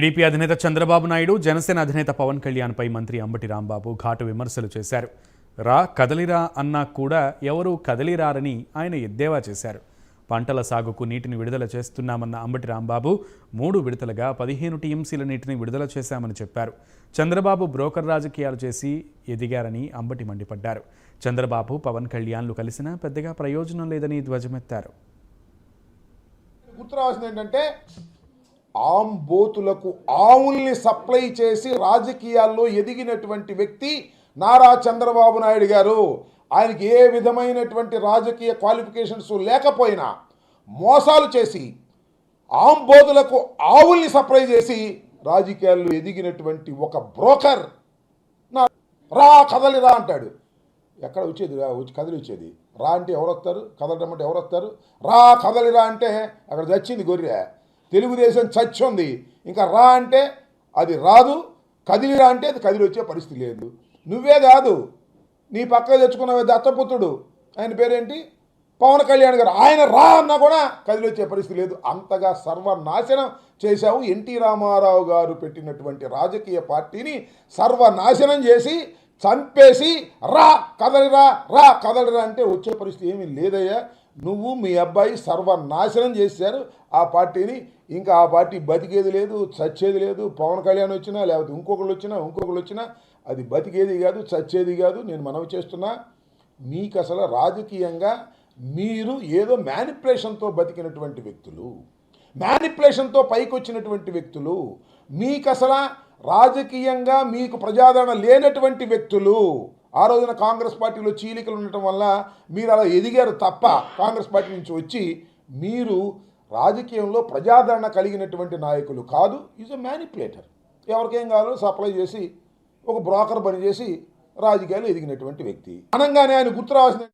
TDP అధినేత చంద్రబాబు నాయుడు జనసేన అధినేత పవన్ కళ్యాణ్ పై మంత్రి అంబటి రాంబాబు ఘాటు విమర్శలు చేశారు. రా కదలిరా అన్నా కూడా ఎవరూ కదలిరారని ఆయన ఎద్దేవా చేశారు. పంటల సాగుకు నీటిని విడుదల చేస్తున్నామన్న అంబటి రాంబాబు 3 విడతలుగా 15 టీఎంసీల నీటిని విడుదల చేశామని చెప్పారు. చంద్రబాబు బ్రోకర్ రాజకీయాలు చేసి ఎదిగారని అంబటి మండిపడ్డారు. చంద్రబాబు పవన్ కళ్యాణ్లు కలిసినా పెద్దగా ప్రయోజనం లేదని ధ్వజమెత్తారు. ఏంటంటే ఆంబోతులకు ఆవుల్ని సప్లై చేసి రాజకీయాల్లో ఎదిగినటువంటి వ్యక్తి నారా చంద్రబాబు నాయుడు గారు. ఆయనకి ఏ విధమైనటువంటి రాజకీయ క్వాలిఫికేషన్స్ లేకపోయినా మోసాలు చేసి ఆంబోతులకు ఆవుల్ని సప్లై చేసి రాజకీయాల్లో ఎదిగినటువంటి ఒక బ్రోకర్. రా కదలిరా అంటాడు. ఎక్కడ వచ్చేది కదిలి వచ్చేది? రా అంటే ఎవరు వస్తారు? కదలడం అంటే ఎవరు వస్తారు? రా కదలిరా అంటే అక్కడ చచ్చింది గొర్రె. తెలుగుదేశం చచ్చి ఉంది. ఇంకా రా అంటే అది రాదు, కదిలిరా అంటే అది కదిలి వచ్చే పరిస్థితి లేదు. నువ్వే కాదు, నీ పక్క తెచ్చుకున్న దత్తపుత్రుడు, ఆయన పేరేంటి, పవన్ కళ్యాణ్ గారు, ఆయన రా అన్నా కూడా కదిలి వచ్చే పరిస్థితి లేదు. అంతగా సర్వనాశనం చేశావు. ఎన్టీ రామారావు గారు పెట్టినటువంటి రాజకీయ పార్టీని సర్వనాశనం చేసి చంపేసి రా కదలిరా రా కదలిరా అంటే వచ్చే పరిస్థితి ఏమీ లేదయ్యా. నువ్వు మీ అబ్బాయి సర్వనాశనం చేశారు ఆ పార్టీని. ఇంకా ఆ పార్టీ బతికేది లేదు, చచ్చేది లేదు. పవన్ కళ్యాణ్ వచ్చినా లేకపోతే ఇంకొకళ్ళు వచ్చినా అది బతికేది కాదు, చచ్చేది కాదు. నేను మనవి చేస్తున్నా, మీకు అసలు రాజకీయంగా మీరు ఏదో మ్యానిపులేషన్తో బతికినటువంటి వ్యక్తులు, మ్యానిపులేషన్తో పైకి వచ్చినటువంటి వ్యక్తులు, మీకు అసలు రాజకీయంగా మీకు ప్రజాదరణ లేనటువంటి వ్యక్తులు. ఆ రోజున కాంగ్రెస్ పార్టీలో చీలికలు ఉండటం వల్ల మీరు అలా ఎదిగారు తప్ప, కాంగ్రెస్ పార్టీ నుంచి వచ్చి మీరు రాజకీయంలో ప్రజాదరణ కలిగినటువంటి నాయకులు కాదు. Is a manipulator. ఎవరికేం కావాలో సప్లై చేసి ఒక బ్రోకర్ పని చేసి రాజకీయాలు ఎదిగినటువంటి వ్యక్తి. అనగానే ఆయన గుర్తు రావాల్సిన